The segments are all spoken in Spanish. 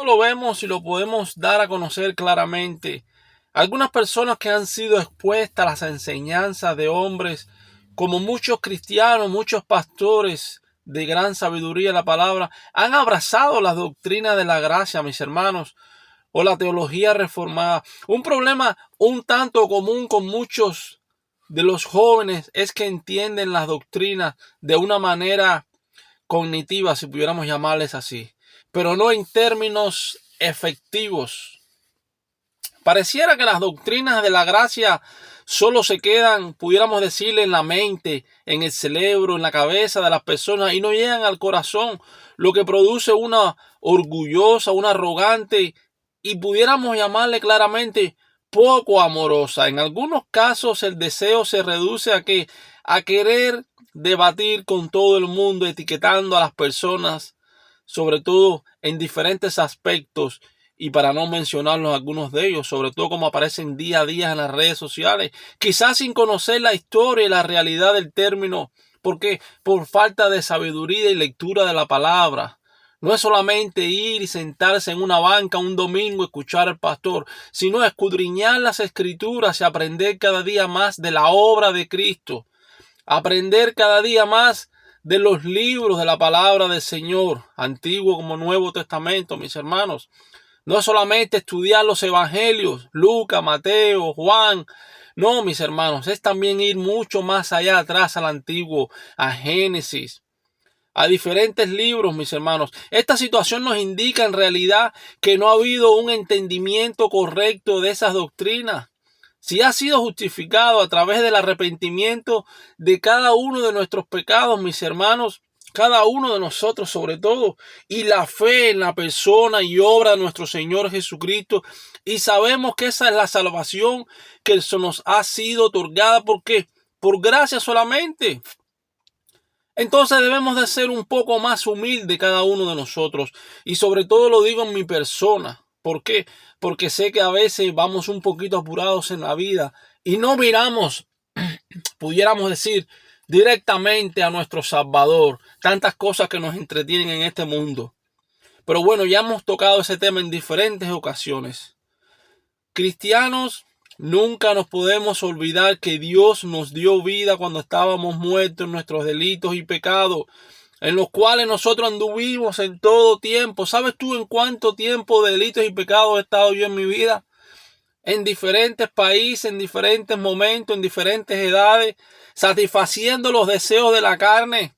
lo vemos y lo podemos dar a conocer claramente. Algunas personas que han sido expuestas a las enseñanzas de hombres, como muchos cristianos, muchos pastores de gran sabiduría de la palabra, han abrazado las doctrinas de la gracia, mis hermanos, o la teología reformada. Un problema un tanto común con muchos de los jóvenes es que entienden las doctrinas de una manera cognitiva, si pudiéramos llamarles así, pero no en términos efectivos. Pareciera que las doctrinas de la gracia solo se quedan, pudiéramos decirle, en la mente, en el cerebro, en la cabeza de las personas y no llegan al corazón, lo que produce una orgullosa, una arrogante y pudiéramos llamarle claramente poco amorosa. En algunos casos el deseo se reduce a querer debatir con todo el mundo, etiquetando a las personas, sobre todo en diferentes aspectos, y para no mencionarlos algunos de ellos, sobre todo como aparecen día a día en las redes sociales, quizás sin conocer la historia y la realidad del término, porque por falta de sabiduría y lectura de la palabra. No es solamente ir y sentarse en una banca un domingo, escuchar al pastor, sino escudriñar las escrituras y aprender cada día más de la obra de Cristo. Aprender cada día más de los libros de la palabra del Señor, Antiguo como Nuevo Testamento, mis hermanos. No es solamente estudiar los evangelios, Lucas, Mateo, Juan. No, mis hermanos, es también ir mucho más allá atrás al Antiguo, a Génesis, a diferentes libros, mis hermanos. Esta situación nos indica en realidad que no ha habido un entendimiento correcto de esas doctrinas. Si ha sido justificado a través del arrepentimiento de cada uno de nuestros pecados, mis hermanos, cada uno de nosotros sobre todo, y la fe en la persona y obra de nuestro Señor Jesucristo, y sabemos que esa es la salvación que nos ha sido otorgada, porque por gracia solamente. Entonces debemos de ser un poco más humildes cada uno de nosotros, y sobre todo lo digo en mi persona. ¿Por qué? Porque sé que a veces vamos un poquito apurados en la vida y no miramos, pudiéramos decir, directamente a nuestro Salvador. Tantas cosas que nos entretienen en este mundo. Pero bueno, ya hemos tocado ese tema en diferentes ocasiones. Cristianos, nunca nos podemos olvidar que Dios nos dio vida cuando estábamos muertos en nuestros delitos y pecados, en los cuales nosotros anduvimos en todo tiempo. ¿Sabes tú en cuánto tiempo de delitos y pecados he estado yo en mi vida? En diferentes países, en diferentes momentos, en diferentes edades, satisfaciendo los deseos de la carne.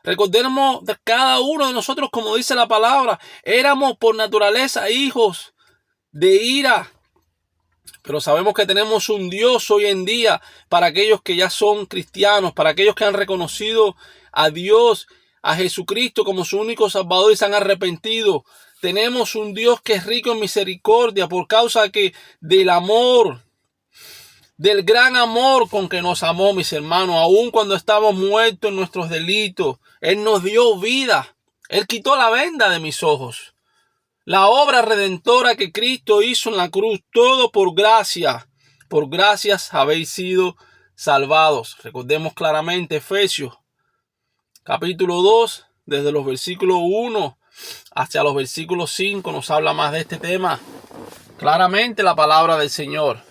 Recordemos de cada uno de nosotros, como dice la palabra, éramos por naturaleza hijos de ira. Pero sabemos que tenemos un Dios hoy en día para aquellos que ya son cristianos, para aquellos que han reconocido a Dios, a Jesucristo como su único Salvador y se han arrepentido. Tenemos un Dios que es rico en misericordia por causa del amor, del gran amor con que nos amó, mis hermanos. Aun cuando estábamos muertos en nuestros delitos, Él nos dio vida. Él quitó la venda de mis ojos. La obra redentora que Cristo hizo en la cruz, todo por gracia. Por gracias habéis sido salvados. Recordemos claramente Efesios capítulo 2, desde los versículos 1 hasta los versículos 5 nos habla más de este tema. Claramente la palabra del Señor.